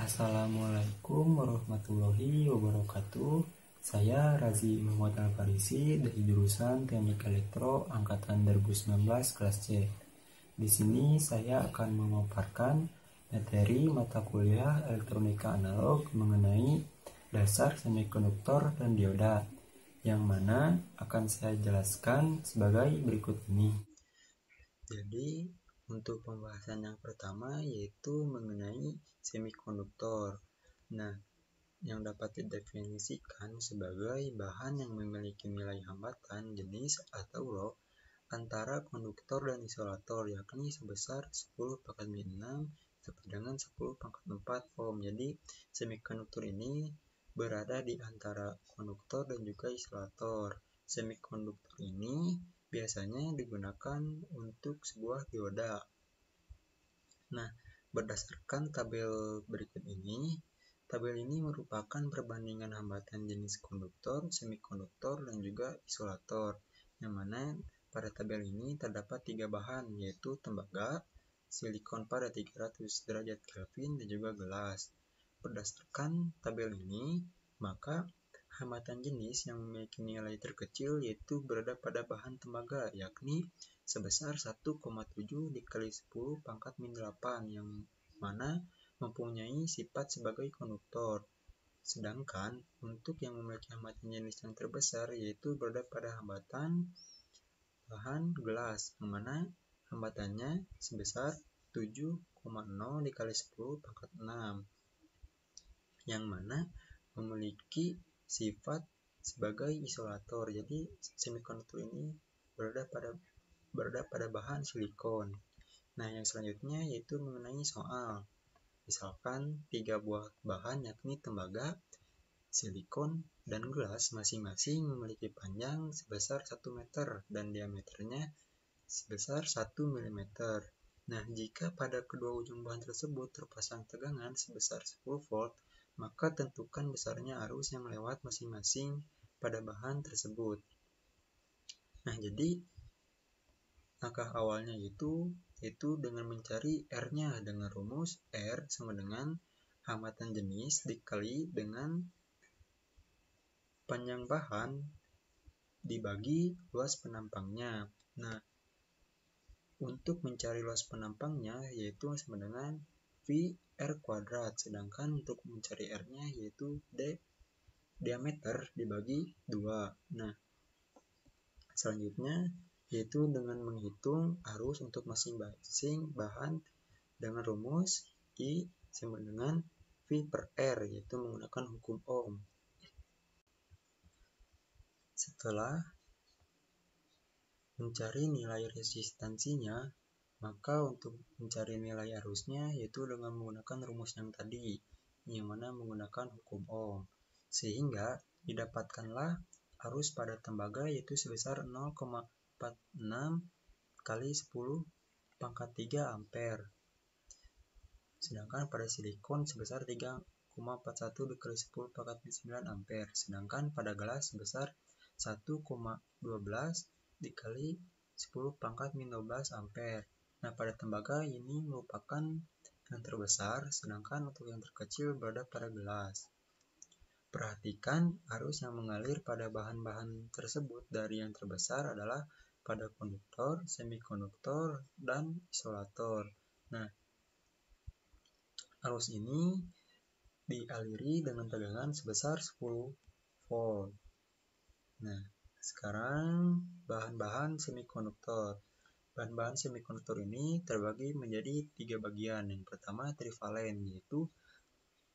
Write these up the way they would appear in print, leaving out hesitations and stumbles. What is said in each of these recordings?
Assalamualaikum warahmatullahi wabarakatuh. Saya Razi Muhammad Al-Farisi dari jurusan Teknik Elektro angkatan 2019 kelas C. Di sini saya akan memaparkan materi mata kuliah elektronika analog mengenai dasar semikonduktor dan dioda, yang mana akan saya jelaskan sebagai berikut ini. Jadi, untuk pembahasan yang pertama yaitu mengenai semikonduktor. Nah, yang dapat didefinisikan sebagai bahan yang memiliki nilai hambatan jenis atau rho antara konduktor dan isolator, yakni sebesar 10⁻⁶ sama dengan 10⁴ ohm. Jadi, semikonduktor ini berada di antara konduktor dan juga isolator. Semikonduktor ini biasanya digunakan untuk sebuah dioda. Nah, berdasarkan tabel berikut ini, tabel ini merupakan perbandingan hambatan jenis konduktor, semikonduktor, dan juga isolator, yang mana pada tabel ini terdapat 3 bahan, yaitu tembaga, silikon pada 300 derajat Kelvin, dan juga gelas. Berdasarkan tabel ini, maka hambatan jenis yang memiliki nilai terkecil yaitu berada pada bahan tembaga, yakni sebesar 1,7 dikali 10⁻⁸, yang mana mempunyai sifat sebagai konduktor. Sedangkan untuk yang memiliki hambatan jenis yang terbesar yaitu berada pada hambatan bahan gelas, yang mana hambatannya sebesar 7,0 dikali 10⁻⁶, yang mana memiliki sifat sebagai isolator. Jadi semikonduktor ini berada pada bahan silikon. Nah, yang selanjutnya yaitu mengenai soal. Misalkan 3 buah bahan yakni tembaga, silikon, dan gelas masing-masing memiliki panjang sebesar 1 meter dan diameternya sebesar 1 mm. Nah, jika pada kedua ujung bahan tersebut terpasang tegangan sebesar 10 volt, maka tentukan besarnya arus yang lewat masing-masing pada bahan tersebut. Nah, jadi langkah awalnya yaitu dengan mencari R-nya dengan rumus R sama dengan hambatan jenis dikali dengan panjang bahan dibagi luas penampangnya. Nah, untuk mencari luas penampangnya yaitu sama dengan V R kuadrat, sedangkan untuk mencari R-nya yaitu diameter dibagi 2. Nah, selanjutnya yaitu dengan menghitung arus untuk masing-masing bahan dengan rumus I sama dengan V per R, yaitu menggunakan hukum Ohm. Setelah mencari nilai resistansinya, maka untuk mencari nilai arusnya yaitu dengan menggunakan rumus yang tadi, yang mana menggunakan hukum Ohm. Sehingga didapatkanlah arus pada tembaga yaitu sebesar 0,46 kali 10⁻³ ampere. Sedangkan pada silikon sebesar 3,41 dikali 10⁻⁹ ampere. Sedangkan pada gelas sebesar 1,12 dikali 10⁻⁻12 ampere. Nah, pada tembaga ini merupakan yang terbesar, sedangkan untuk yang terkecil berada pada gelas. Perhatikan arus yang mengalir pada bahan-bahan tersebut dari yang terbesar adalah pada konduktor, semikonduktor, dan isolator. Nah, arus ini dialiri dengan tegangan sebesar 10 volt. Nah, sekarang bahan-bahan semikonduktor. Bahan-bahan semikonduktor ini terbagi menjadi 3 bagian. Yang pertama trivalen, yaitu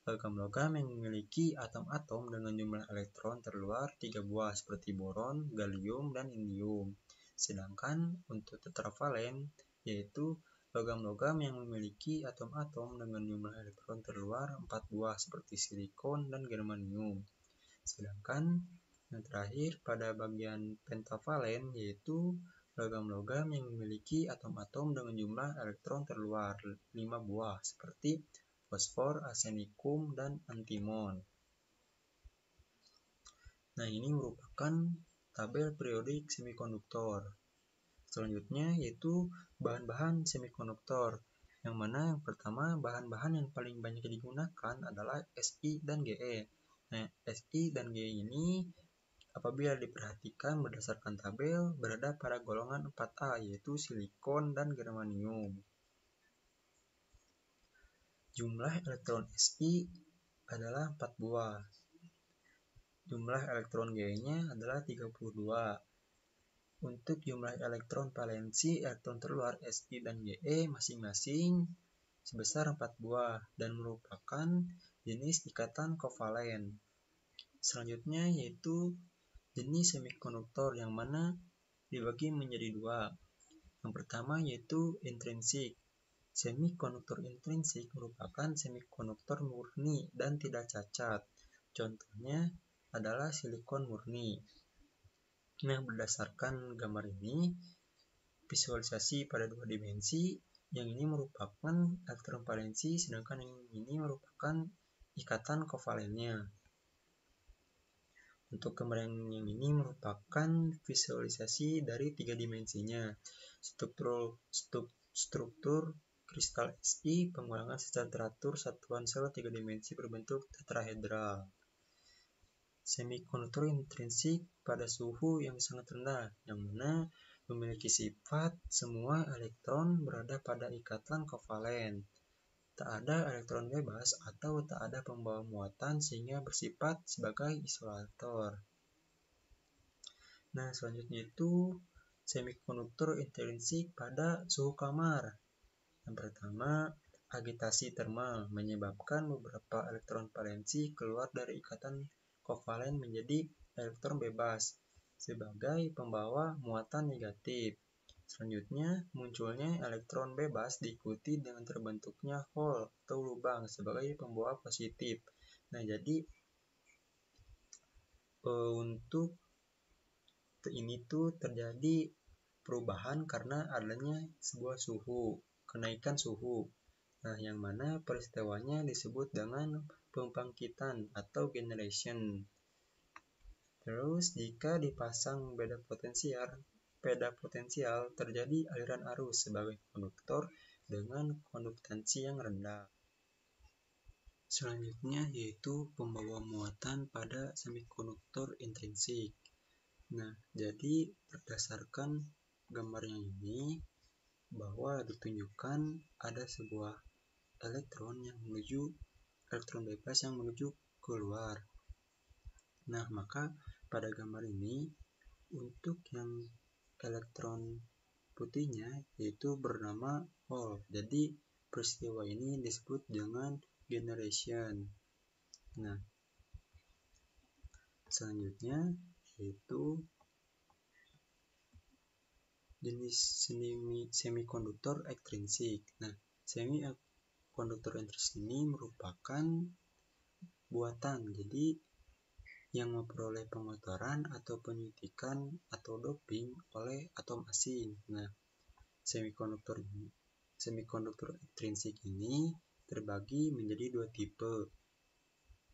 logam-logam yang memiliki atom-atom dengan jumlah elektron terluar 3 buah seperti boron, gallium, dan indium. Sedangkan untuk tetravalen yaitu logam-logam yang memiliki atom-atom dengan jumlah elektron terluar 4 buah seperti silikon dan germanium. Sedangkan yang terakhir pada bagian pentavalen yaitu logam-logam yang memiliki atom-atom dengan jumlah elektron terluar 5 buah seperti fosfor, arsenikum, dan antimon. Nah, ini merupakan tabel periodik semikonduktor. Selanjutnya yaitu bahan-bahan semikonduktor. Yang mana yang pertama, bahan-bahan yang paling banyak digunakan adalah Si dan Ge. Nah, Si dan Ge ini apabila diperhatikan berdasarkan tabel berada pada golongan 4A, yaitu silikon dan germanium. Jumlah elektron Si adalah 4 buah. Jumlah elektron G-nya adalah 32. Untuk jumlah elektron valensi, elektron terluar Si dan Ge masing-masing sebesar 4 buah dan merupakan jenis ikatan kovalen. Selanjutnya yaitu jenis semikonduktor yang mana dibagi menjadi dua. Yang pertama yaitu intrinsik. Semikonduktor intrinsik merupakan semikonduktor murni dan tidak cacat. Contohnya adalah silikon murni. Nah, berdasarkan gambar ini, visualisasi pada dua dimensi, yang ini merupakan elektron valensi, sedangkan yang ini merupakan ikatan kovalennya. Untuk gambar yang ini merupakan visualisasi dari tiga dimensinya. Struktur kristal Si, pengulangan secara teratur satuan sel tiga dimensi berbentuk tetrahedral. Semikonduktor intrinsik pada suhu yang sangat rendah, yang mana memiliki sifat semua elektron berada pada ikatan kovalen. Tak ada elektron bebas atau tak ada pembawa muatan sehingga bersifat sebagai isolator. Nah, selanjutnya itu semikonduktor intrinsik pada suhu kamar. Yang pertama, agitasi termal menyebabkan beberapa elektron valensi keluar dari ikatan kovalen menjadi elektron bebas sebagai pembawa muatan negatif. Selanjutnya, munculnya elektron bebas diikuti dengan terbentuknya hole atau lubang sebagai pembawa positif. Nah, jadi untuk ini tuh terjadi perubahan karena adanya sebuah kenaikan suhu. Nah, yang mana peristiwanya disebut dengan pembangkitan atau generation. Terus, jika dipasang beda potensial terjadi aliran arus sebagai konduktor dengan konduktansi yang rendah. Selanjutnya yaitu pembawa muatan pada semikonduktor intrinsik. Nah, jadi berdasarkan gambarnya ini, bahwa ditunjukkan ada sebuah elektron bebas yang menuju keluar. Nah, maka pada gambar ini untuk yang elektron putihnya yaitu bernama hole. Jadi peristiwa ini disebut dengan generation. Nah, selanjutnya yaitu jenis semikonduktor ekstrinsik. Nah, semikonduktor ekstrinsik ini merupakan buatan, jadi yang memperoleh pengotoran atau penyuntikan atau doping oleh atom asing. Nah, semikonduktor ekstrinsik ini terbagi menjadi dua tipe.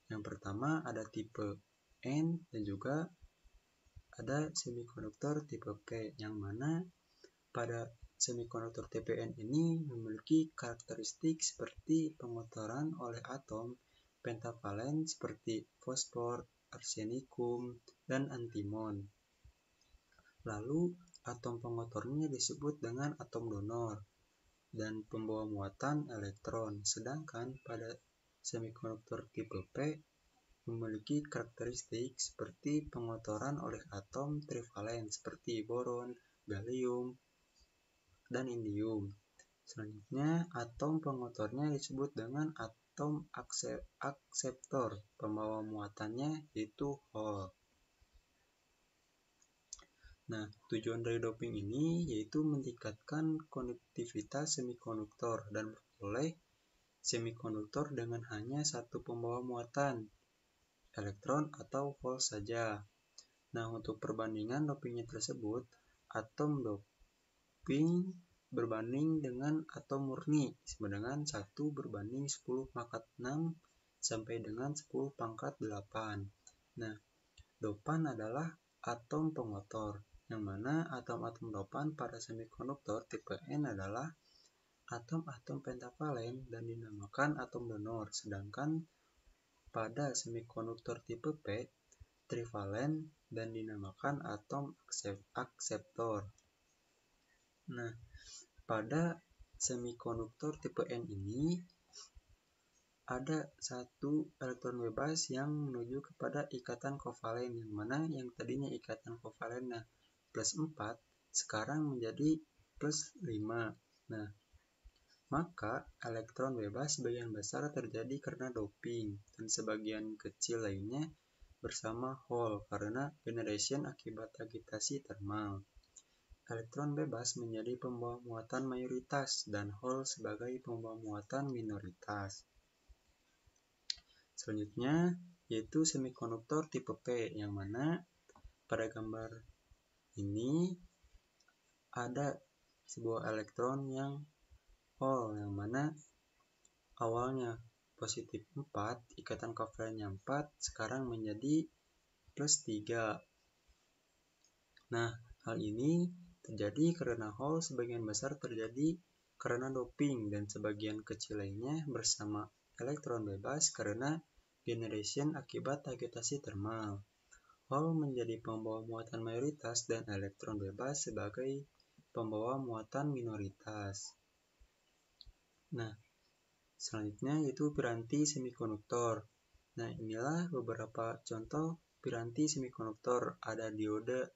Yang pertama ada tipe N dan juga ada semikonduktor tipe P, yang mana pada semikonduktor tipe N ini memiliki karakteristik seperti pengotoran oleh atom pentavalen seperti fosfor, arsenikum, dan antimon. Lalu, atom pengotornya disebut dengan atom donor dan pembawa muatan elektron. Sedangkan pada semikonduktor tipe P memiliki karakteristik seperti pengotoran oleh atom trivalen seperti boron, gallium, dan indium. Selanjutnya, atom pengotornya disebut dengan atom akseptor. Pembawa muatannya yaitu hole. Nah, tujuan dari doping ini yaitu meningkatkan konduktivitas semikonduktor dan memperoleh semikonduktor dengan hanya satu pembawa muatan, elektron atau hole saja. Nah, untuk perbandingan dopingnya tersebut, atom doping berbanding dengan atom murni sama dengan 1 berbanding 10 pangkat 6 sampai dengan 10 pangkat 8. Nah, dopan adalah atom pengotor, yang mana atom-atom dopan pada semikonduktor tipe N adalah atom-atom pentavalen dan dinamakan atom donor, sedangkan pada semikonduktor tipe P, trivalen dan dinamakan atom akseptor. Nah, pada semikonduktor tipe N ini ada satu elektron bebas yang menuju kepada ikatan kovalen, yang mana yang tadinya ikatan kovalennya plus 4 sekarang menjadi plus 5. Nah, maka elektron bebas sebagian besar terjadi karena doping dan sebagian kecil lainnya bersama Hall karena generation akibat agitasi termal. Elektron bebas menjadi pembawa muatan mayoritas dan Hall sebagai pembawa muatan minoritas. Selanjutnya yaitu semikonduktor tipe P, yang mana pada gambar ini ada sebuah elektron yang Hall, yang mana awalnya positif 4, ikatan kovalennya 4, sekarang menjadi plus 3. Nah, hal ini terjadi karena Hall sebagian besar terjadi karena doping dan sebagian kecil lainnya bersama elektron bebas karena generation akibat agitasi termal. Hall menjadi pembawa muatan mayoritas dan elektron bebas sebagai pembawa muatan minoritas. Nah, selanjutnya yaitu piranti semikonduktor. Nah, inilah beberapa contoh piranti semikonduktor. Ada diode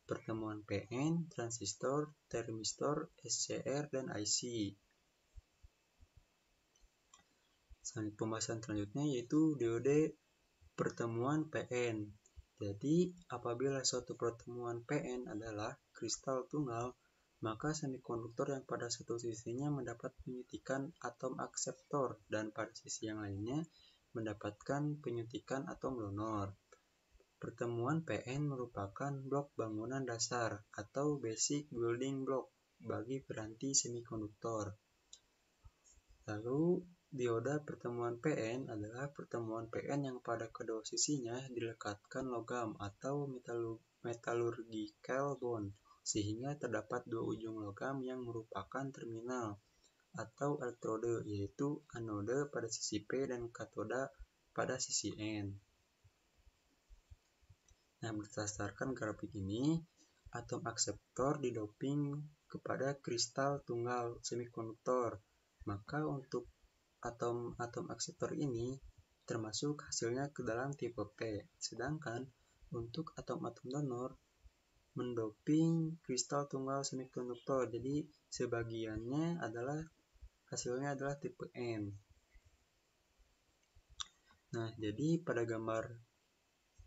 pertemuan PN, transistor, termistor, SCR, dan IC. Pembahasan selanjutnya yaitu diode pertemuan PN. Jadi, apabila suatu pertemuan PN adalah kristal tunggal, maka semikonduktor yang pada satu sisinya mendapat penyuntikan atom akseptor dan pada sisi yang lainnya mendapatkan penyuntikan atom donor. Pertemuan PN merupakan blok bangunan dasar atau basic building block bagi piranti semikonduktor. Lalu, dioda pertemuan PN adalah pertemuan PN yang pada kedua sisinya dilekatkan logam atau metallurgical bond, sehingga terdapat dua ujung logam yang merupakan terminal atau elektrode, yaitu anode pada sisi P dan katoda pada sisi N. Nah, berdasarkan grafik ini, atom akseptor didoping kepada kristal tunggal semikonduktor. Maka untuk atom-atom akseptor ini termasuk hasilnya ke dalam tipe P. Sedangkan untuk atom-atom donor mendoping kristal tunggal semikonduktor. Jadi sebagiannya adalah hasilnya adalah tipe N. Nah, jadi pada gambar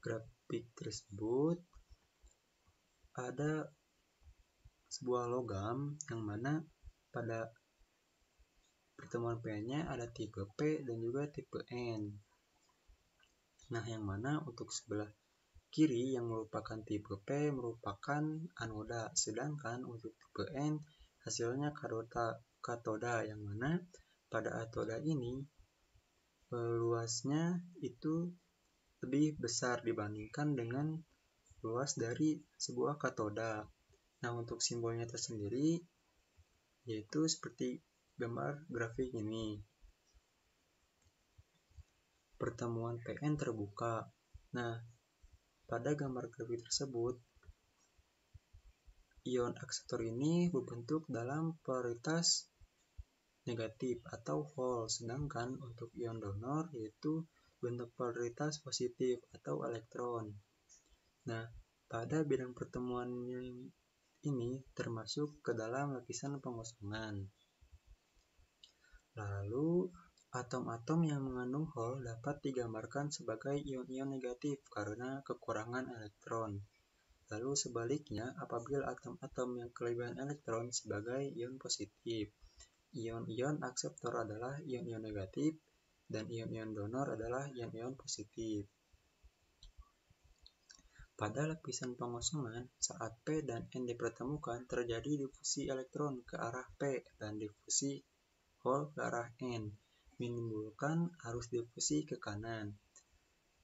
grafik tersebut ada sebuah logam yang mana pada pertemuan P-nya ada tipe P dan juga tipe N. Nah, yang mana untuk sebelah kiri yang merupakan tipe P merupakan anoda, sedangkan untuk tipe N hasilnya katoda, yang mana pada katoda ini luasnya itu lebih besar dibandingkan dengan luas dari sebuah katoda. Nah, untuk simbolnya tersendiri yaitu seperti gambar grafik ini. Pertemuan PN terbuka. Nah, pada gambar grafik tersebut, ion akseptor ini berbentuk dalam polaritas negatif atau Hall, sedangkan untuk ion donor yaitu bentuk polaritas positif atau elektron. Nah, pada bidang pertemuan ini termasuk ke dalam lapisan pengosongan. Lalu, atom-atom yang mengandung Hall dapat digambarkan sebagai ion-ion negatif karena kekurangan elektron. Lalu sebaliknya, apabila atom-atom yang kelebihan elektron sebagai ion positif. Ion-ion akseptor adalah ion-ion negatif dan ion-ion donor adalah ion-ion positif. Pada lapisan pengosongan, saat P dan N dipertemukan, terjadi difusi elektron ke arah P dan difusi Hall ke arah N, menimbulkan arus difusi ke kanan.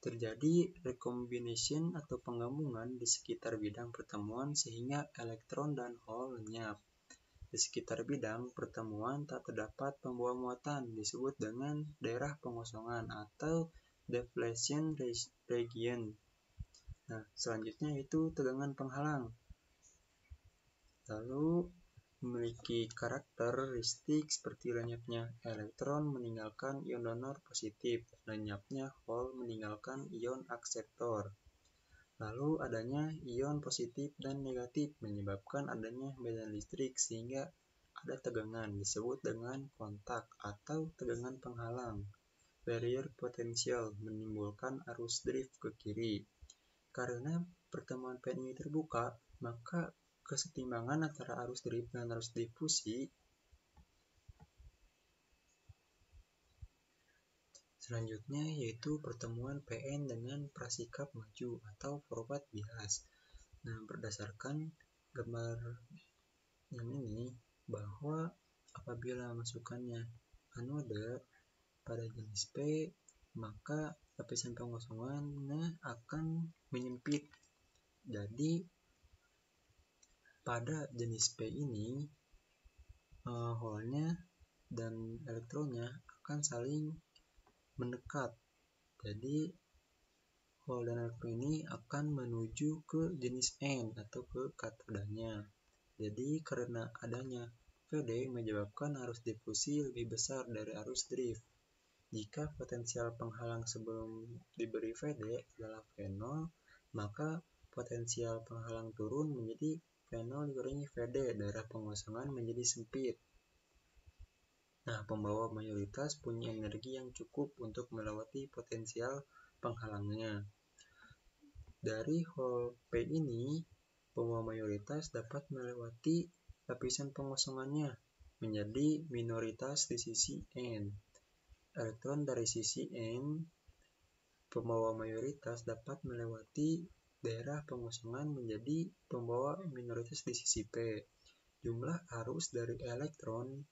Terjadi recombination atau penggabungan di sekitar bidang pertemuan sehingga elektron dan Hall lenyap. Di sekitar bidang pertemuan tak terdapat pembawa muatan disebut dengan daerah pengosongan atau deflection region. Nah, selanjutnya itu tegangan penghalang. Lalu memiliki karakteristik seperti lenyapnya elektron meninggalkan ion donor positif, lenyapnya hole meninggalkan ion akseptor. Lalu adanya ion positif dan negatif menyebabkan adanya medan listrik sehingga ada tegangan disebut dengan kontak atau tegangan penghalang. Barrier potential menimbulkan arus drift ke kiri. Karena pertemuan PN ini terbuka, maka kesetimbangan antara arus drift dan arus difusi selanjutnya yaitu pertemuan PN dengan prasikap maju atau forward bias. Nah, berdasarkan gambar yang ini, bahwa apabila masukannya anoda pada jenis P, maka lapisan pengosongannya akan menyempit. Jadi, pada jenis P ini, hole-nya dan elektronnya akan saling mendekat. Jadi hole dan elektron ini akan menuju ke jenis N atau ke katodanya. Jadi karena adanya VD menyebabkan arus difusi lebih besar dari arus drift. Jika potensial penghalang sebelum diberi VD adalah V0, maka potensial penghalang turun menjadi V0 dikurangi VD, daerah pengosongan menjadi sempit. Nah, pembawa mayoritas punya energi yang cukup untuk melewati potensial penghalangnya. Dari hole P ini, pembawa mayoritas dapat melewati lapisan pengosongannya menjadi minoritas di sisi N. Elektron dari sisi N, pembawa mayoritas dapat melewati daerah pengosongan menjadi pembawa minoritas di sisi P. Jumlah arus dari elektron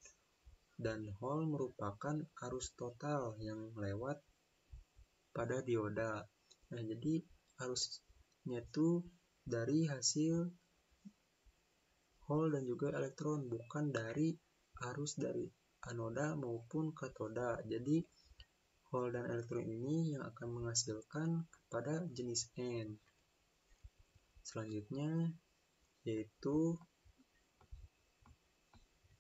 dan hole merupakan arus total yang lewat pada dioda. Nah, jadi arusnya itu dari hasil hole dan juga elektron, bukan dari arus dari anoda maupun katoda. Jadi hole dan elektron ini yang akan menghasilkan kepada jenis N. Selanjutnya yaitu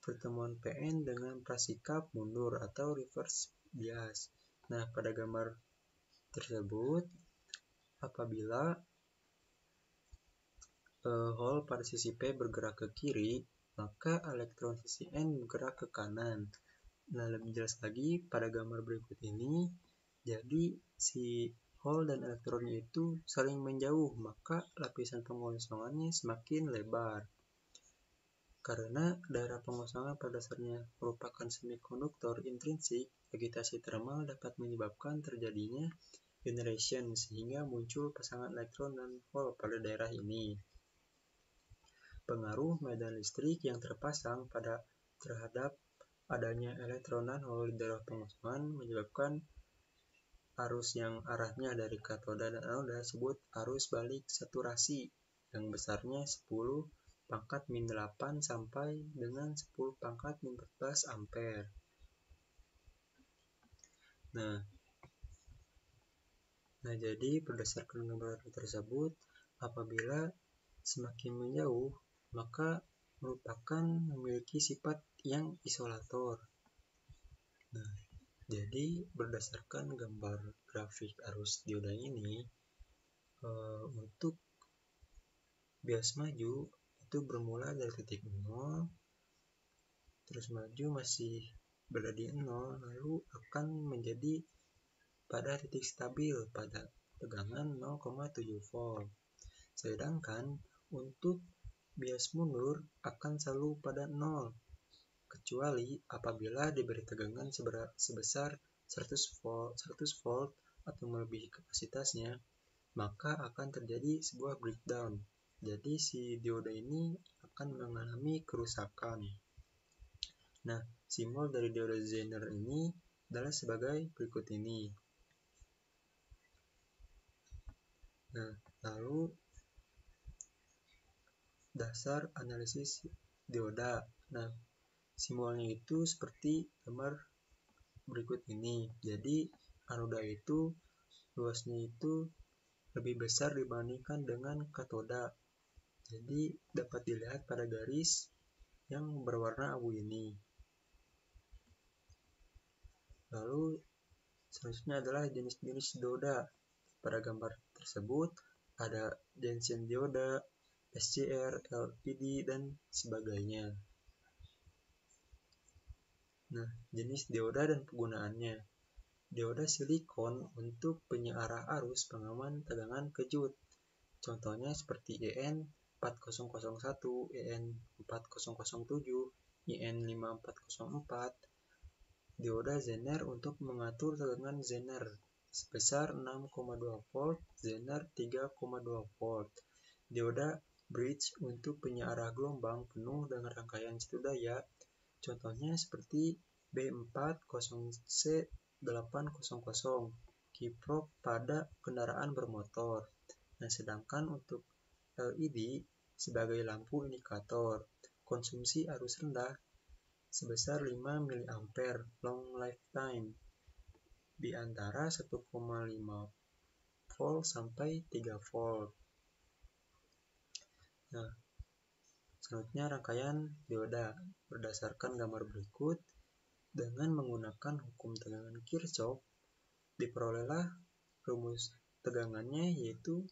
pertemuan PN dengan prasikap mundur atau reverse bias. Nah, pada gambar tersebut, apabila hole pada sisi P bergerak ke kiri, maka elektron sisi N bergerak ke kanan. Nah, lebih jelas lagi pada gambar berikut ini, jadi si hole dan elektronnya itu saling menjauh, maka lapisan pengosongannya semakin lebar. Karena daerah pengosongan pada dasarnya merupakan semikonduktor intrinsik, agitasi thermal dapat menyebabkan terjadinya generation sehingga muncul pasangan elektron dan hole pada daerah ini. Pengaruh medan listrik yang terpasang pada terhadap adanya elektron dan hole di daerah pengosongan menyebabkan arus yang arahnya dari katoda dan anoda disebut arus balik saturasi yang besarnya 10 pangkat min 8 sampai dengan 10 pangkat min 14 ampere. Nah, jadi berdasarkan gambar tersebut, apabila semakin menjauh, maka merupakan memiliki sifat yang isolator. Nah, jadi berdasarkan gambar grafik arus dioda ini, untuk bias maju itu bermula dari titik 0, terus maju masih berada di 0, lalu akan menjadi pada titik stabil pada tegangan 0,7 volt. Sedangkan untuk bias mundur akan selalu pada 0, kecuali apabila diberi tegangan sebesar 100 volt atau melebihi kapasitasnya, maka akan terjadi sebuah breakdown. Jadi si dioda ini akan mengalami kerusakan. Nah, simbol dari dioda Zener ini adalah sebagai berikut ini. Nah, lalu dasar analisis dioda. Nah, simbolnya itu seperti gambar berikut ini. Jadi anoda itu luasnya itu lebih besar dibandingkan dengan katoda. Jadi dapat dilihat pada garis yang berwarna abu ini. Lalu selanjutnya adalah jenis-jenis dioda. Pada gambar tersebut ada junction dioda, SCR, LPD, dan sebagainya. Nah, jenis dioda dan penggunaannya. Dioda silikon untuk penyearah arus pengaman tegangan kejut. Contohnya seperti EN4001, EN4007, EN5404. Dioda Zener untuk mengatur tegangan Zener sebesar 6,2 volt, Zener 3,2 volt. Dioda bridge untuk penyearah gelombang penuh dengan rangkaian satu daya. Contohnya seperti B40C800, kiprop pada kendaraan bermotor. Nah, sedangkan untuk LED sebagai lampu indikator, konsumsi arus rendah sebesar 5 mA long lifetime di antara 1,5 volt sampai 3 volt. Nah, selanjutnya rangkaian dioda berdasarkan gambar berikut. Dengan menggunakan hukum tegangan Kirchhoff, diperolehlah rumus tegangannya, yaitu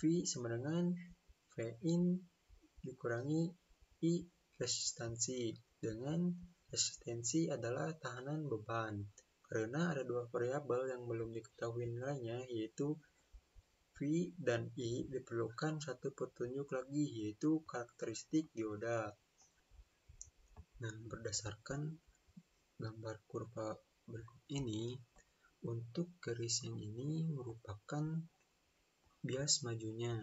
V sama dengan V in dikurangi I resistansi, dengan resistensi adalah tahanan beban. Karena ada dua variabel yang belum diketahui nilainya, yaitu V dan I, diperlukan satu petunjuk lagi, yaitu karakteristik dioda. Nah, berdasarkan gambar kurva berikut ini, untuk garis yang ini merupakan bias majunya,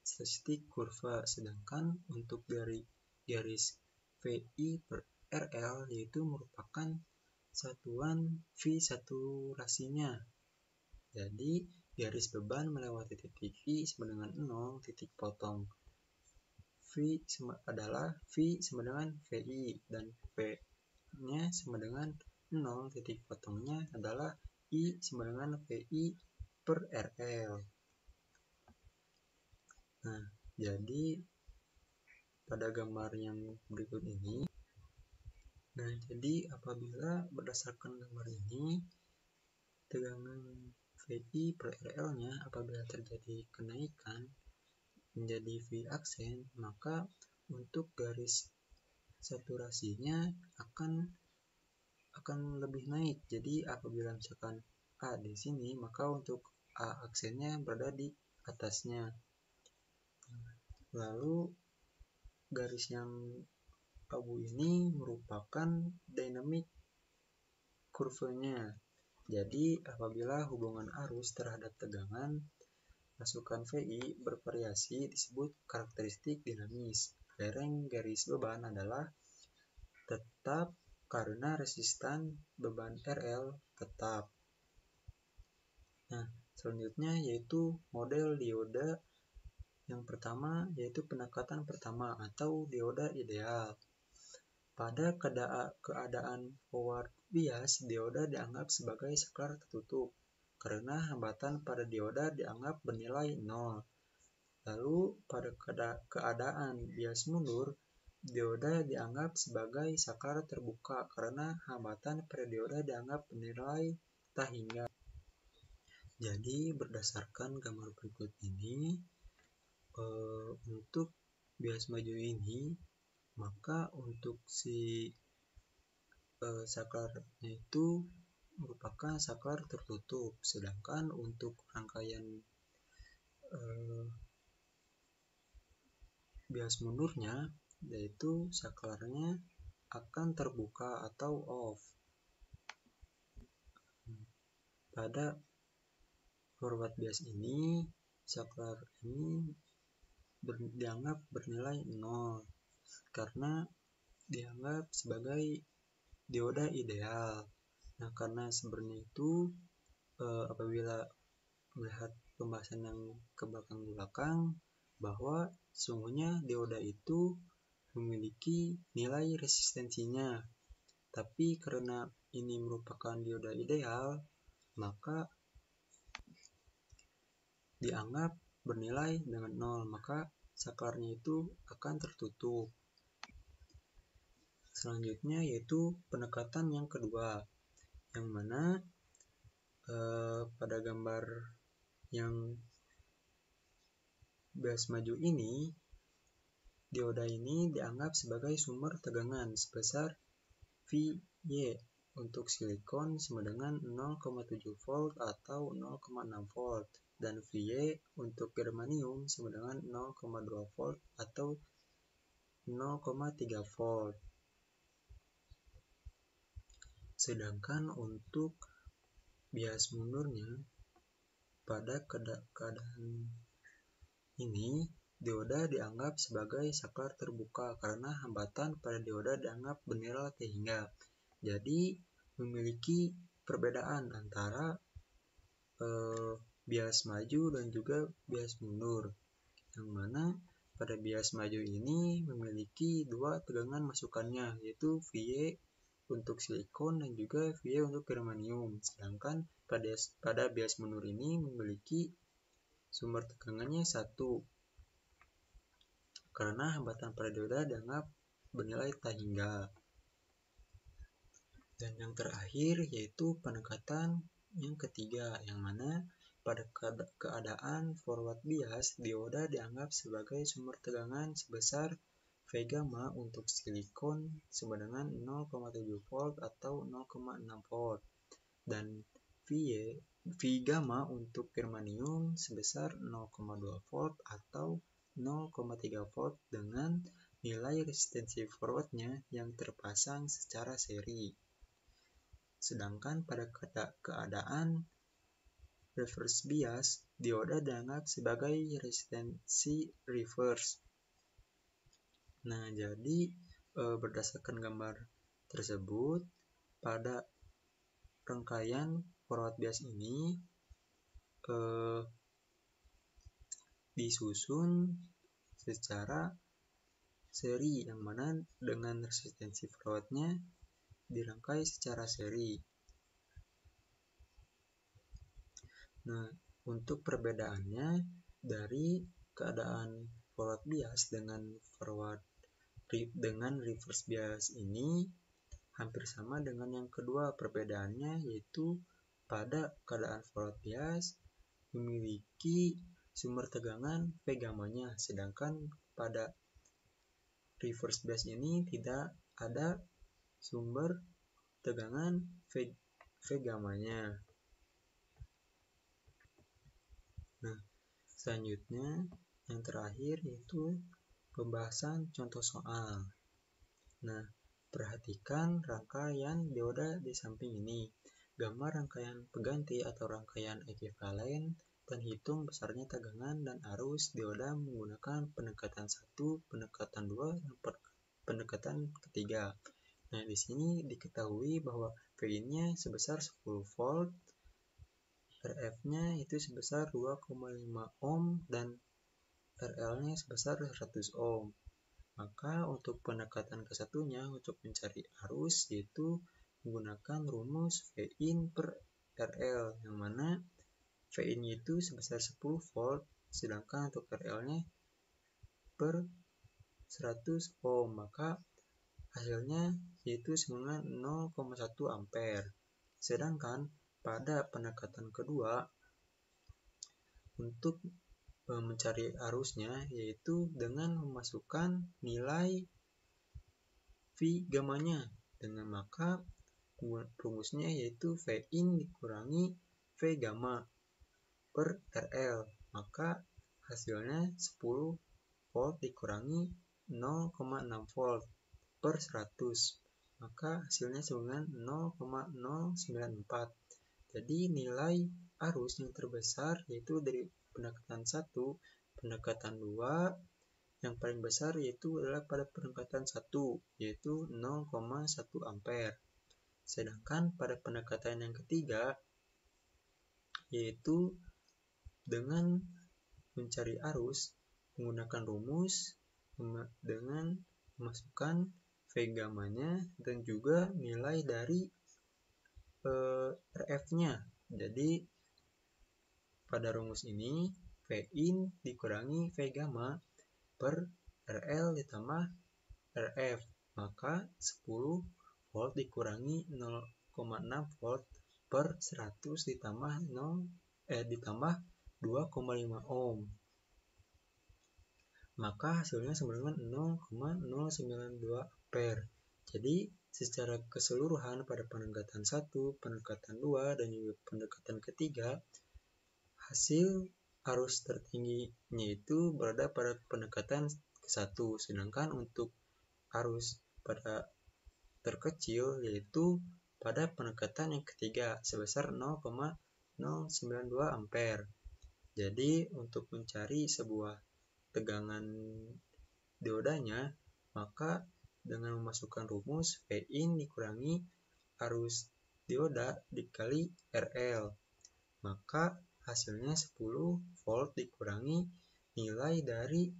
statistik kurva, sedangkan untuk dari garis VI per RL yaitu merupakan satuan V saturasinya. Jadi garis beban melewati titik I sama dengan 0, titik potong V adalah V sama dengan VI, dan V-nya sama dengan 0, titik potongnya adalah I sama dengan VI per RL. Nah, jadi pada gambar yang berikut ini, nah jadi apabila berdasarkan gambar ini, tegangan VI per RL-nya apabila terjadi kenaikan menjadi V aksen, maka untuk garis saturasinya akan lebih naik. Jadi apabila misalkan A di sini, maka untuk A aksennya berada di atasnya. Lalu garis yang abu ini merupakan dynamic kurvanya. Jadi apabila hubungan arus terhadap tegangan masukan VI bervariasi disebut karakteristik dinamis. Lereng garis beban adalah tetap karena resistan beban RL tetap. Nah, selanjutnya yaitu model dioda. Yang pertama yaitu pendekatan pertama atau dioda ideal. Pada keadaan forward bias, dioda dianggap sebagai saklar tertutup karena hambatan pada dioda dianggap bernilai 0. Lalu pada keadaan bias mundur, dioda dianggap sebagai saklar terbuka karena hambatan pada dioda dianggap bernilai tak hingga. Jadi berdasarkan gambar berikut ini, untuk bias maju ini, maka untuk si saklarnya itu merupakan saklar tertutup, sedangkan untuk rangkaian bias mundurnya yaitu saklarnya akan terbuka atau off. Pada forward bias ini, saklar ini dianggap bernilai 0 karena dianggap sebagai dioda ideal. Nah, karena sebenarnya itu apabila melihat pembahasan yang ke belakang bahwa sesungguhnya dioda itu memiliki nilai resistensinya. Tapi karena ini merupakan dioda ideal, maka dianggap bernilai dengan 0, maka saklarnya itu akan tertutup. Selanjutnya yaitu pendekatan yang kedua, yang mana pada gambar yang bias maju ini, dioda ini dianggap sebagai sumber tegangan sebesar Vy untuk silikon sama dengan 0,7 volt atau 0,6 volt, dan Vy untuk germanium sama dengan 0,2 volt atau 0,3 volt. Sedangkan untuk bias mundurnya, pada keadaan ini, dioda dianggap sebagai saklar terbuka karena hambatan pada dioda dianggap bernilai T hingga. Jadi, memiliki perbedaan antara bias maju dan juga bias mundur, yang mana pada bias maju ini memiliki dua tegangan masukannya, yaitu Vy untuk silikon dan juga Vy untuk germanium. Sedangkan pada bias mundur ini memiliki sumber tegangannya 1, karena hambatan pada dioda dianggap bernilai T hingga. Dan yang terakhir yaitu pendekatan yang ketiga, yang mana pada keadaan forward bias, dioda dianggap sebagai sumber tegangan sebesar V gamma untuk silikon sama dengan 0,7 volt atau 0,6 volt, dan V gamma untuk germanium sebesar 0,2 volt atau 0,3 volt dengan nilai resistensi forwardnya yang terpasang secara seri. Sedangkan pada keadaan reverse bias, dioda dianggap sebagai resistensi reverse. Nah, jadi berdasarkan gambar tersebut, pada rangkaian forward bias ini disusun secara seri, yang mana dengan resistensi forwardnya dirangkai secara seri. Nah, untuk perbedaannya dari keadaan forward bias dengan reverse bias ini hampir sama dengan yang kedua. Perbedaannya yaitu pada keadaan forward bias memiliki sumber tegangan V gamma-nya, sedangkan pada reverse bias ini tidak ada sumber tegangan V gamma-nya. Nah, selanjutnya yang terakhir yaitu pembahasan contoh soal. Nah, perhatikan rangkaian dioda di samping ini. Gambar rangkaian pengganti atau rangkaian ekuivalen dan hitung besarnya tegangan dan arus dioda menggunakan pendekatan 1, pendekatan 2, dan pendekatan ketiga. Nah, di sini diketahui bahwa Vin-nya sebesar 10 volt, RF-nya itu sebesar 2,5 ohm, dan RL-nya sebesar 100 ohm. Maka untuk pendekatan kesatunya untuk mencari arus yaitu menggunakan rumus Vin per RL, yang mana Vin itu sebesar 10 volt, sedangkan untuk RL-nya per 100 ohm, maka hasilnya yaitu sama 0,1 ampere. Sedangkan pada pendekatan kedua, untuk mencari arusnya yaitu dengan memasukkan nilai V gamma-nya, dengan maka rumusnya yaitu Vin dikurangi V gamma per RL, maka hasilnya 10 volt dikurangi 0,6 volt per 100, maka hasilnya sama dengan 0,094. Jadi nilai arus yang terbesar yaitu dari pendekatan 1, pendekatan 2, yang paling besar yaitu adalah pada pendekatan 1, yaitu 0,1 ampere. Sedangkan pada pendekatan yang ketiga, yaitu dengan mencari arus menggunakan rumus dengan memasukkan V gamanya dan juga nilai dari RF-nya. Jadi pada rumus ini V in dikurangi V gamma per RL ditambah RF, maka 10 volt dikurangi 0,6 volt per 100 ditambah 2,5 ohm. Maka hasilnya sama dengan 0,092 ampere. Jadi secara keseluruhan pada pendekatan 1, pendekatan 2, dan juga pendekatan ketiga, hasil arus tertingginya itu berada pada pendekatan ke-1, sedangkan untuk arus pada terkecil yaitu pada pendekatan yang ketiga sebesar 0,092 ampere. Jadi untuk mencari sebuah tegangan diodanya, maka dengan memasukkan rumus V in dikurangi arus dioda dikali RL, maka hasilnya 10 volt dikurangi nilai dari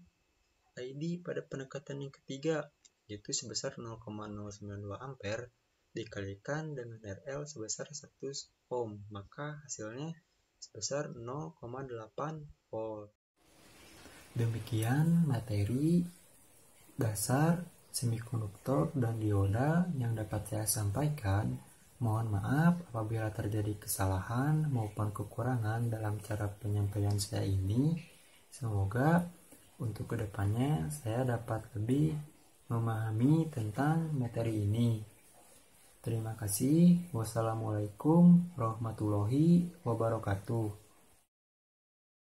ID pada pendekatan yang ketiga, yaitu sebesar 0,092 ampere dikalikan dengan RL sebesar 100 ohm, maka hasilnya sebesar 0,8 volt. Demikian materi dasar semikonduktor dan dioda yang dapat saya sampaikan. Mohon maaf apabila terjadi kesalahan maupun kekurangan dalam cara penyampaian saya ini. Semoga untuk kedepannya saya dapat lebih memahami tentang materi ini. Terima kasih. Wassalamualaikum warahmatullahi wabarakatuh.